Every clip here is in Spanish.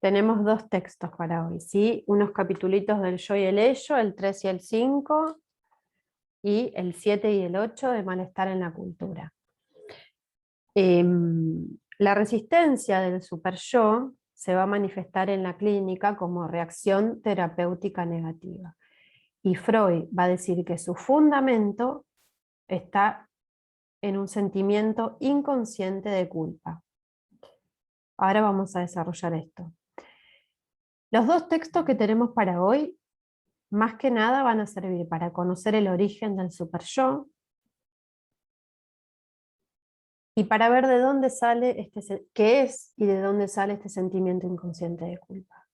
Tenemos dos textos para hoy, ¿sí? Unos capitulitos del yo y el ello, el 3 y el 5, y el 7 y el 8 de malestar en la cultura. La resistencia del superyo se va a manifestar en la clínica como reacción terapéutica negativa. Y Freud va a decir que su fundamento está en un sentimiento inconsciente de culpa. Ahora vamos a desarrollar esto. Los dos textos que tenemos para hoy, más que nada, van a servir para conocer el origen del superyo y para ver de dónde sale qué es y de dónde sale este sentimiento inconsciente de culpa.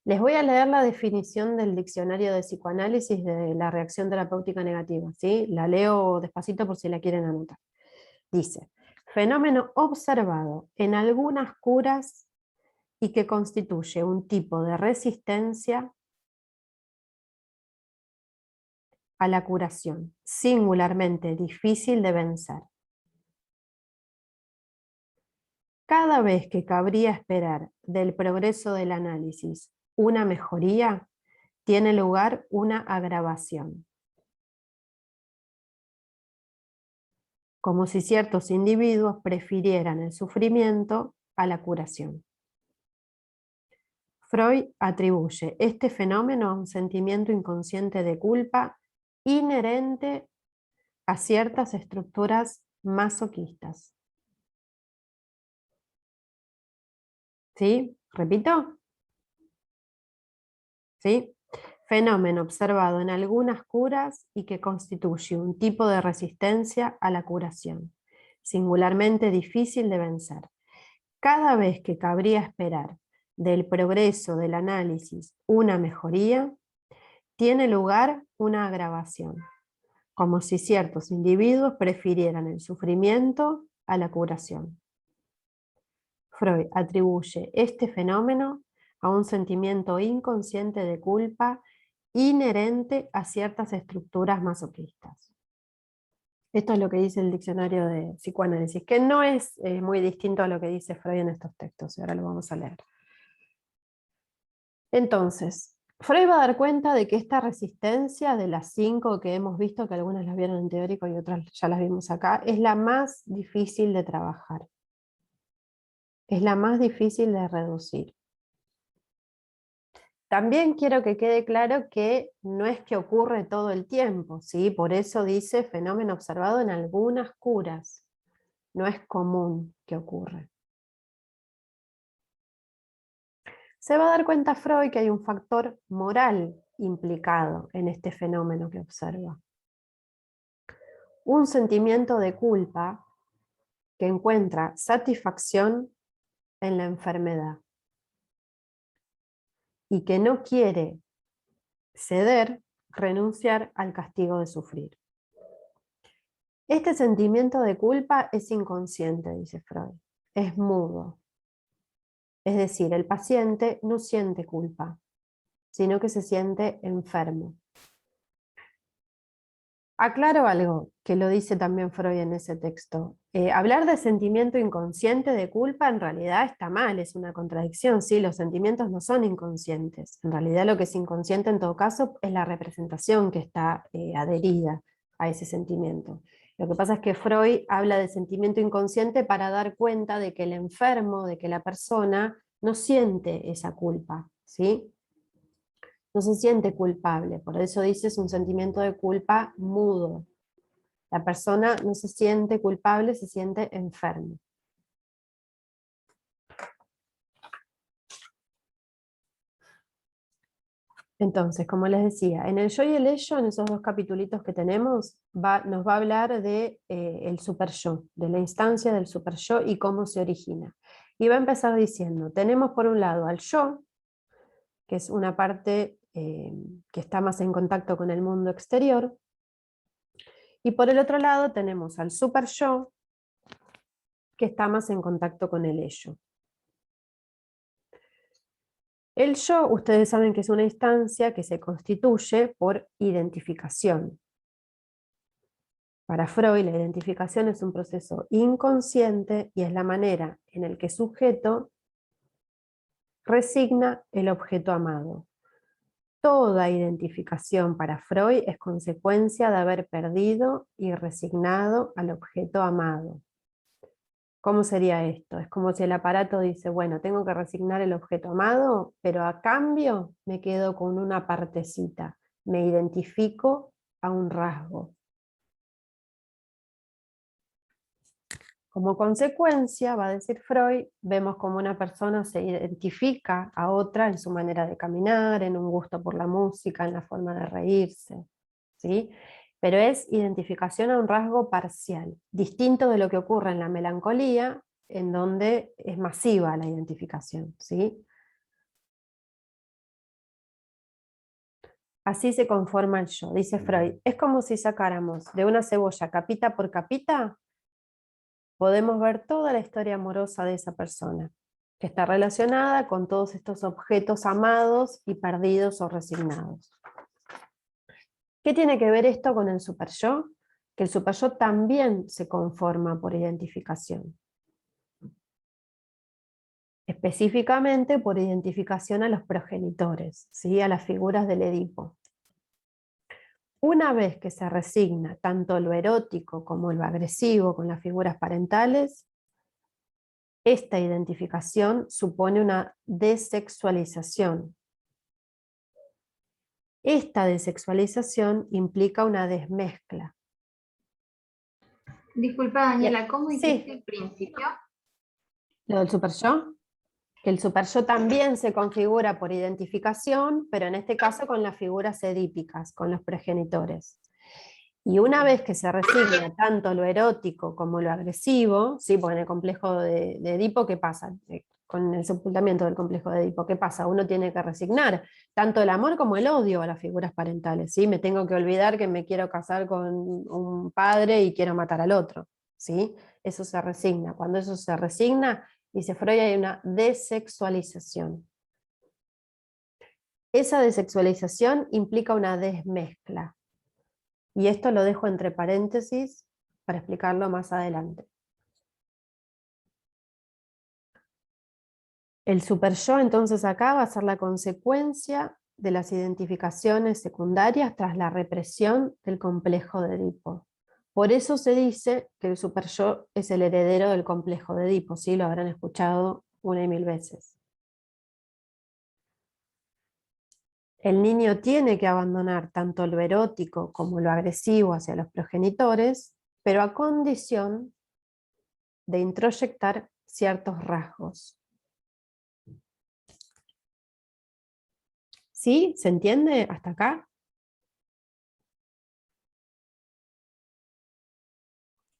Les voy a leer la definición del diccionario de psicoanálisis de la reacción terapéutica negativa, ¿sí? La leo despacito por si la quieren anotar. Dice: fenómeno observado en algunas curas y que constituye un tipo de resistencia a la curación, singularmente difícil de vencer. Cada vez que cabría esperar del progreso del análisis una mejoría, tiene lugar una agravación. Como si ciertos individuos prefirieran el sufrimiento a la curación. Freud atribuye este fenómeno a un sentimiento inconsciente de culpa inherente a ciertas estructuras masoquistas. ¿Sí? ¿Repito? ¿Sí? Fenómeno observado en algunas curas y que constituye un tipo de resistencia a la curación, singularmente difícil de vencer. Cada vez que cabría esperar del progreso del análisis una mejoría, tiene lugar una agravación, como si ciertos individuos prefirieran el sufrimiento a la curación. Freud atribuye este fenómeno a un sentimiento inconsciente de culpa inherente a ciertas estructuras masoquistas. Esto es lo que dice el diccionario de psicoanálisis, que no es muy distinto a lo que dice Freud en estos textos, y ahora lo vamos a leer. Entonces, Freud va a dar cuenta de que esta resistencia de las 5 que hemos visto, que algunas las vieron en teórico y otras ya las vimos acá, es la más difícil de trabajar. Es la más difícil de reducir. También quiero que quede claro que no es que ocurre todo el tiempo, ¿sí? Por eso dice fenómeno observado en algunas curas. No es común que ocurra. Se va a dar cuenta Freud que hay un factor moral implicado en este fenómeno que observa. Un sentimiento de culpa que encuentra satisfacción en la enfermedad y que no quiere ceder, renunciar al castigo de sufrir. Este sentimiento de culpa es inconsciente, dice Freud, es mudo. Es decir, el paciente no siente culpa, sino que se siente enfermo. Aclaro algo que lo dice también Freud en ese texto. Hablar de sentimiento inconsciente de culpa en realidad está mal, es una contradicción. Sí, los sentimientos no son inconscientes. En realidad lo que es inconsciente en todo caso es la representación que está adherida a ese sentimiento. Lo que pasa es que Freud habla de sentimiento inconsciente para dar cuenta de que el enfermo, de que la persona no siente esa culpa, ¿sí? No se siente culpable, por eso dice es un sentimiento de culpa mudo. La persona no se siente culpable, se siente enfermo. Entonces, como les decía, en el yo y el ello, en esos dos capitulitos que tenemos, nos va a hablar de el superyo, de la instancia del superyo y cómo se origina. Y va a empezar diciendo, tenemos por un lado al yo, que es una parte que está más en contacto con el mundo exterior, y por el otro lado tenemos al superyo, que está más en contacto con el ello. El yo, ustedes saben que es una instancia que se constituye por identificación. Para Freud, la identificación es un proceso inconsciente y es la manera en la que el sujeto resigna el objeto amado. Toda identificación para Freud es consecuencia de haber perdido y resignado al objeto amado. ¿Cómo sería esto? Es como si el aparato dice, bueno, tengo que resignar el objeto amado, pero a cambio me quedo con una partecita, me identifico a un rasgo. Como consecuencia, va a decir Freud, vemos como una persona se identifica a otra en su manera de caminar, en un gusto por la música, en la forma de reírse, ¿sí? Pero es identificación a un rasgo parcial, distinto de lo que ocurre en la melancolía, en donde es masiva la identificación, ¿sí? Así se conforma el yo, dice Freud. Es como si sacáramos de una cebolla capita por capita, podemos ver toda la historia amorosa de esa persona, que está relacionada con todos estos objetos amados y perdidos o resignados. ¿Qué tiene que ver esto con el superyo? Que el superyo también se conforma por identificación. Específicamente por identificación a los progenitores, ¿sí? A las figuras del Edipo. Una vez que se resigna tanto lo erótico como lo agresivo con las figuras parentales, esta identificación supone una desexualización. Esta desexualización implica una desmezcla. Disculpa, Daniela, ¿cómo dijiste Sí, al principio? lo del superyo, que el superyo también se configura por identificación, pero en este caso con las figuras edípicas, con los progenitores. Y una vez que se resigna tanto lo erótico como lo agresivo, ¿sí? Porque en el complejo de Edipo, ¿qué pasa? Con el sepultamiento del complejo de Edipo, ¿qué pasa? Uno tiene que resignar tanto el amor como el odio a las figuras parentales, ¿sí? Me tengo que olvidar que me quiero casar con un padre y quiero matar al otro, ¿sí? Eso se resigna. Cuando eso se resigna, dice Freud, hay una desexualización. Esa desexualización implica una desmezcla. Y esto lo dejo entre paréntesis para explicarlo más adelante. El superyo entonces acá va a ser la consecuencia de las identificaciones secundarias tras la represión del complejo de Edipo. Por eso se dice que el superyo es el heredero del complejo de Edipo, ¿sí? Lo habrán escuchado una y mil veces. El niño tiene que abandonar tanto lo erótico como lo agresivo hacia los progenitores, pero a condición de introyectar ciertos rasgos. ¿Sí? ¿Se entiende hasta acá?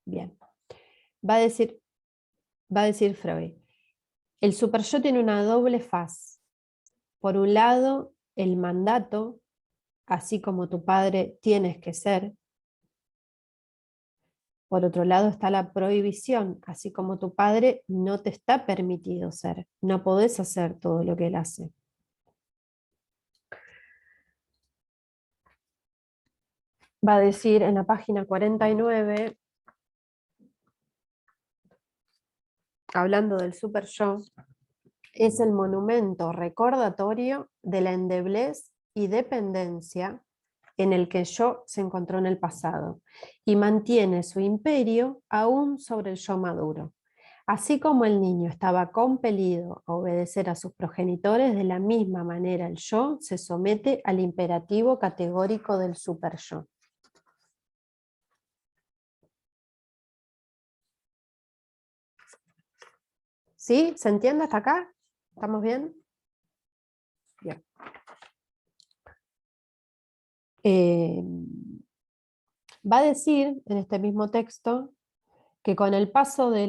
Bien. Va a decir, va a decir Freud, el superyo tiene una doble faz. Por un lado, el mandato, así como tu padre tienes que ser. Por otro lado está la prohibición, así como tu padre no te está permitido ser. No podés hacer todo lo que él hace. Va a decir en la página 49, hablando del superyo, es el monumento recordatorio de la endeblez y dependencia en el que el yo se encontró en el pasado y mantiene su imperio aún sobre el yo maduro. Así como el niño estaba compelido a obedecer a sus progenitores, de la misma manera el yo se somete al imperativo categórico del superyo. ¿Sí? ¿Se entiende hasta acá? ¿Estamos bien? Bien. Va a decir en este mismo texto que con el paso de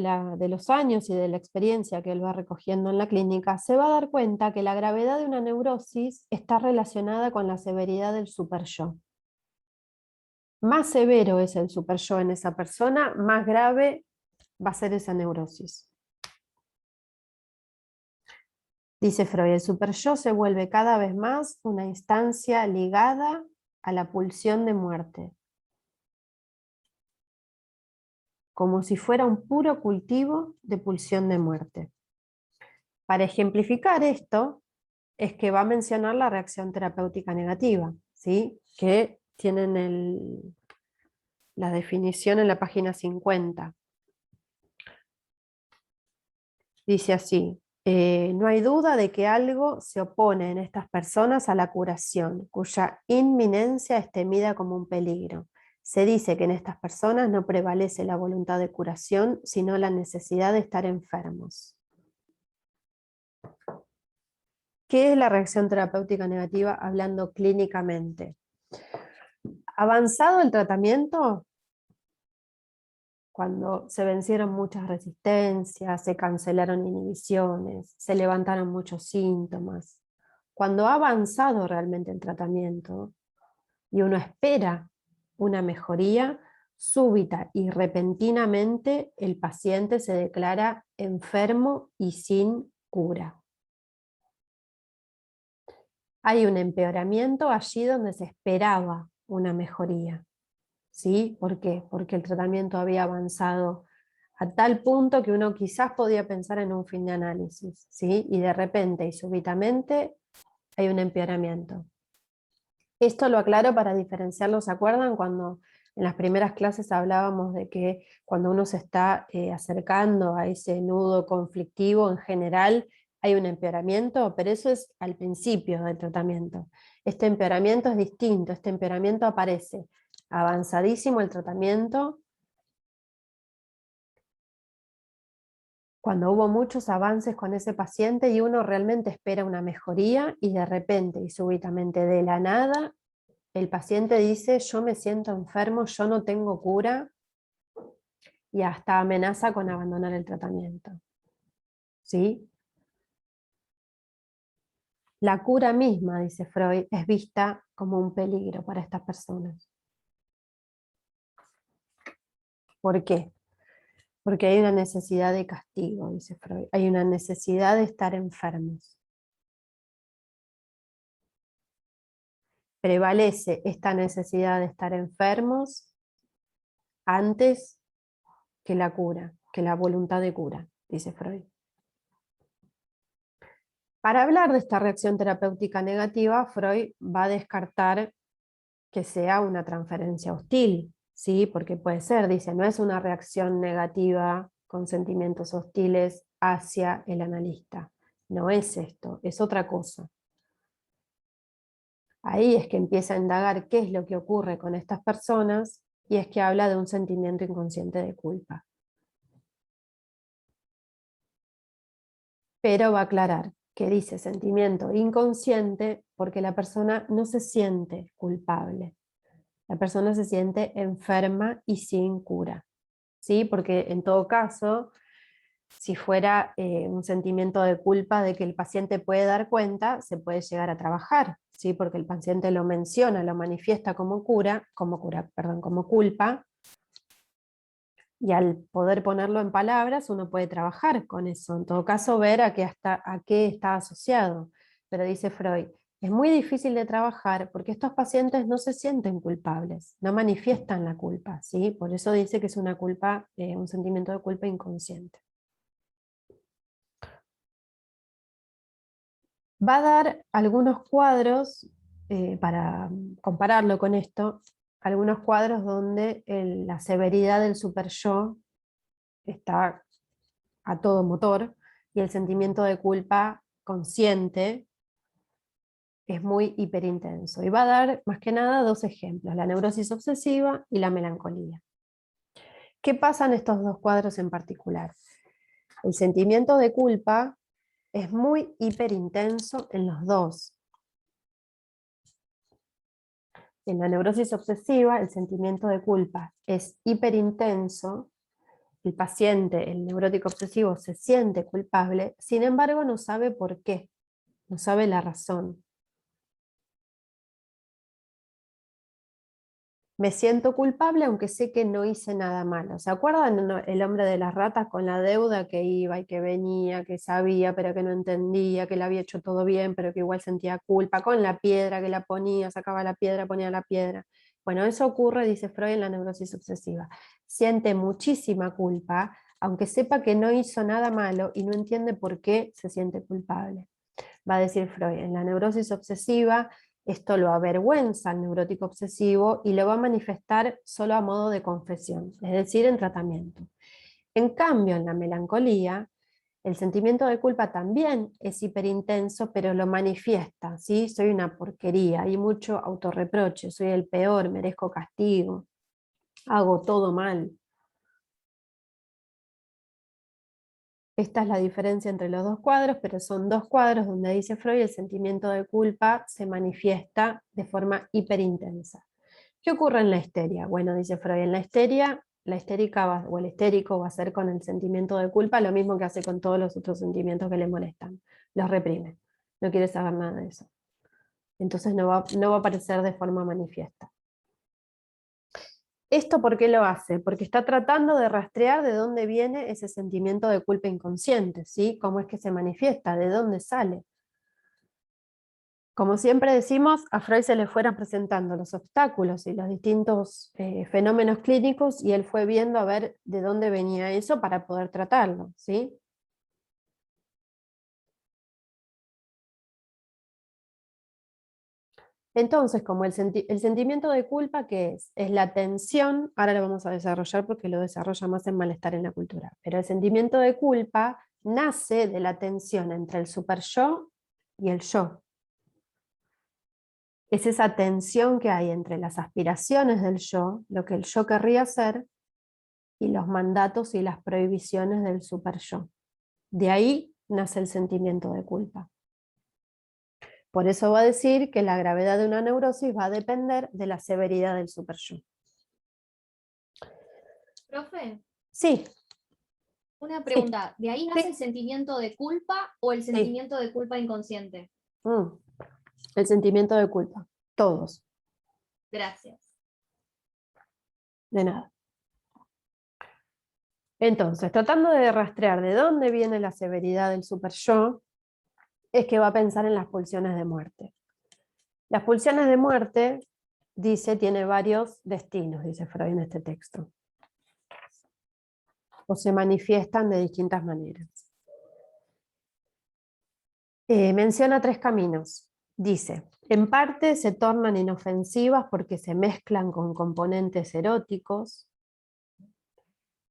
los años y de la experiencia que él va recogiendo en la clínica, se va a dar cuenta que la gravedad de una neurosis está relacionada con la severidad del superyo. Más severo es el superyo en esa persona, más grave va a ser esa neurosis. Dice Freud, el superyo se vuelve cada vez más una instancia ligada a la pulsión de muerte, como si fuera un puro cultivo de pulsión de muerte. Para ejemplificar esto, es que va a mencionar la reacción terapéutica negativa, ¿sí? Que tienen la definición en la página 50. Dice así: no hay duda de que algo se opone en estas personas a la curación, cuya inminencia es temida como un peligro. Se dice que en estas personas no prevalece la voluntad de curación, sino la necesidad de estar enfermos. ¿Qué es la reacción terapéutica negativa hablando clínicamente? Avanzado el tratamiento, cuando se vencieron muchas resistencias, se cancelaron inhibiciones, se levantaron muchos síntomas. Cuando ha avanzado realmente el tratamiento y uno espera una mejoría, súbita y repentinamente el paciente se declara enfermo y sin cura. Hay un empeoramiento allí donde se esperaba una mejoría. ¿Sí? ¿Por qué? Porque el tratamiento había avanzado a tal punto que uno quizás podía pensar en un fin de análisis, ¿sí? Y de repente y súbitamente hay un empeoramiento. Esto lo aclaro para diferenciarlo. ¿Se acuerdan cuando en las primeras clases hablábamos de que cuando uno se está acercando a ese nudo conflictivo en general hay un empeoramiento? Pero eso es al principio del tratamiento. Este empeoramiento es distinto, este empeoramiento aparece avanzadísimo el tratamiento, cuando hubo muchos avances con ese paciente y uno realmente espera una mejoría y de repente y súbitamente de la nada el paciente dice: yo me siento enfermo, yo no tengo cura, y hasta amenaza con abandonar el tratamiento. ¿Sí? La cura misma, dice Freud, es vista como un peligro para estas personas. ¿Por qué? Porque hay una necesidad de castigo, dice Freud. Hay una necesidad de estar enfermos. Prevalece esta necesidad de estar enfermos antes que la cura, que la voluntad de cura, dice Freud. Para hablar de esta reacción terapéutica negativa, Freud va a descartar que sea una transferencia hostil, ¿sí? Porque puede ser, dice, no es una reacción negativa con sentimientos hostiles hacia el analista. No es esto, es otra cosa. Ahí es que empieza a indagar qué es lo que ocurre con estas personas y es que habla de un sentimiento inconsciente de culpa. Pero va a aclarar que dice sentimiento inconsciente porque la persona no se siente culpable. La persona se siente enferma y sin cura, ¿sí? Porque en todo caso, si fuera un sentimiento de culpa de que el paciente puede dar cuenta, se puede llegar a trabajar, ¿sí? Porque el paciente lo menciona, lo manifiesta como culpa, y al poder ponerlo en palabras uno puede trabajar con eso, en todo caso ver a qué está asociado. Pero dice Freud, es muy difícil de trabajar porque estos pacientes no se sienten culpables, no manifiestan la culpa, ¿sí? Por eso dice que es una culpa, un sentimiento de culpa inconsciente. Va a dar algunos cuadros, para compararlo con esto, algunos cuadros donde la severidad del superyo está a todo motor y el sentimiento de culpa consciente es muy hiperintenso. Y va a dar más que nada dos ejemplos, la neurosis obsesiva y la melancolía. ¿Qué pasa en estos dos cuadros en particular? El sentimiento de culpa es muy hiperintenso en los dos. En la neurosis obsesiva, el sentimiento de culpa es hiperintenso, el paciente, el neurótico obsesivo, se siente culpable, sin embargo no sabe por qué, no sabe la razón. Me siento culpable aunque sé que no hice nada malo. ¿Se acuerdan el hombre de las ratas con la deuda que iba y que venía, que sabía pero que no entendía, que le había hecho todo bien pero que igual sentía culpa, con la piedra que la ponía, sacaba la piedra, ponía la piedra? Bueno, eso ocurre, dice Freud, en la neurosis obsesiva. Siente muchísima culpa aunque sepa que no hizo nada malo y no entiende por qué se siente culpable. Va a decir Freud, en la neurosis obsesiva esto lo avergüenza al neurótico obsesivo y lo va a manifestar solo a modo de confesión, es decir, en tratamiento. En cambio, en la melancolía, el sentimiento de culpa también es hiperintenso, pero lo manifiesta, ¿sí? Soy una porquería, hay mucho autorreproche, soy el peor, merezco castigo, hago todo mal. Esta es la diferencia entre los dos cuadros, pero son dos cuadros donde dice Freud el sentimiento de culpa se manifiesta de forma hiperintensa. ¿Qué ocurre en la histeria? Bueno, dice Freud, en la histeria, la histérica o el histérico va a hacer con el sentimiento de culpa lo mismo que hace con todos los otros sentimientos que le molestan. Los reprime, no quiere saber nada de eso. Entonces no va a aparecer de forma manifiesta. ¿Esto por qué lo hace? Porque está tratando de rastrear de dónde viene ese sentimiento de culpa inconsciente, ¿sí? ¿Cómo es que se manifiesta? ¿De dónde sale? Como siempre decimos, a Freud se le fueron presentando los obstáculos y los distintos fenómenos clínicos y él fue viendo a ver de dónde venía eso para poder tratarlo, ¿sí? Entonces, como el sentimiento de culpa, ¿qué es? Es la tensión, ahora lo vamos a desarrollar porque lo desarrolla más en Malestar en la Cultura, pero el sentimiento de culpa nace de la tensión entre el superyo y el yo. Es esa tensión que hay entre las aspiraciones del yo, lo que el yo querría hacer, y los mandatos y las prohibiciones del superyo. De ahí nace el sentimiento de culpa. Por eso va a decir que la gravedad de una neurosis va a depender de la severidad del superyo. Profe, Sí. una pregunta. ¿De ahí nace Sí. el sentimiento de culpa o el sentimiento de culpa inconsciente? El sentimiento de culpa. Todos. Gracias. De nada. Entonces, tratando de rastrear de dónde viene la severidad del superyo, es que va a pensar en las pulsiones de muerte. Las pulsiones de muerte, dice, tiene varios destinos, dice Freud en este texto. O se manifiestan de distintas maneras. Menciona 3 caminos. Dice, en parte se tornan inofensivas porque se mezclan con componentes eróticos.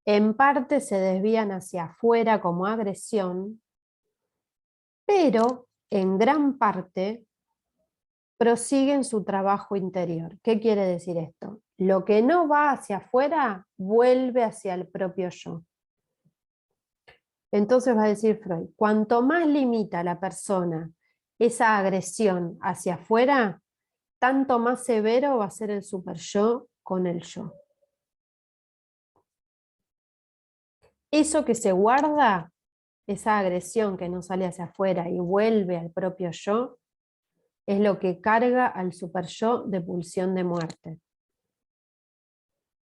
En parte se desvían hacia afuera como agresión, pero en gran parte prosiguen su trabajo interior. ¿Qué quiere decir esto? Lo que no va hacia afuera vuelve hacia el propio yo. Entonces va a decir Freud, cuanto más limita la persona esa agresión hacia afuera, tanto más severo va a ser el superyo con el yo. Eso que se guarda, esa agresión que no sale hacia afuera y vuelve al propio yo, es lo que carga al superyo de pulsión de muerte.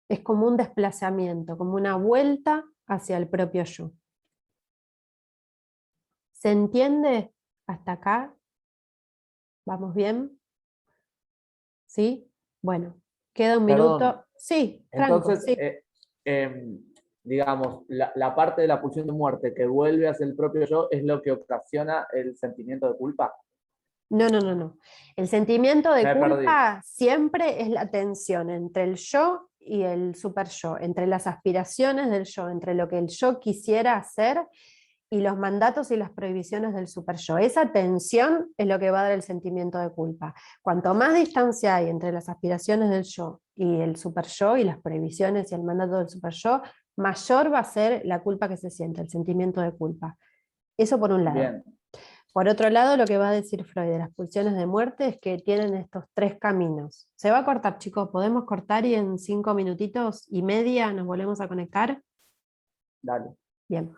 Es como un desplazamiento, como una vuelta hacia el propio yo. ¿Se entiende hasta acá? ¿Vamos bien? ¿Sí? Bueno, queda un Perdón. minuto. Sí, Franco, Entonces, sí. digamos, la parte de la pulsión de muerte que vuelve hacia el propio yo es lo que ocasiona el sentimiento de culpa. No. El sentimiento de Me perdí. culpa siempre es la tensión entre el yo y el superyo, entre las aspiraciones del yo, entre lo que el yo quisiera hacer y los mandatos y las prohibiciones del superyo. Esa tensión es lo que va a dar el sentimiento de culpa. Cuanto más distancia hay entre las aspiraciones del yo y el superyo y las prohibiciones y el mandato del superyo, mayor va a ser la culpa que se siente, el sentimiento de culpa. Eso por un lado. Bien. Por otro lado, lo que va a decir Freud de las pulsiones de muerte es que tienen estos 3 caminos. Se va a cortar, chicos, podemos cortar y en 5 minutitos y media nos volvemos a conectar. Dale. Bien.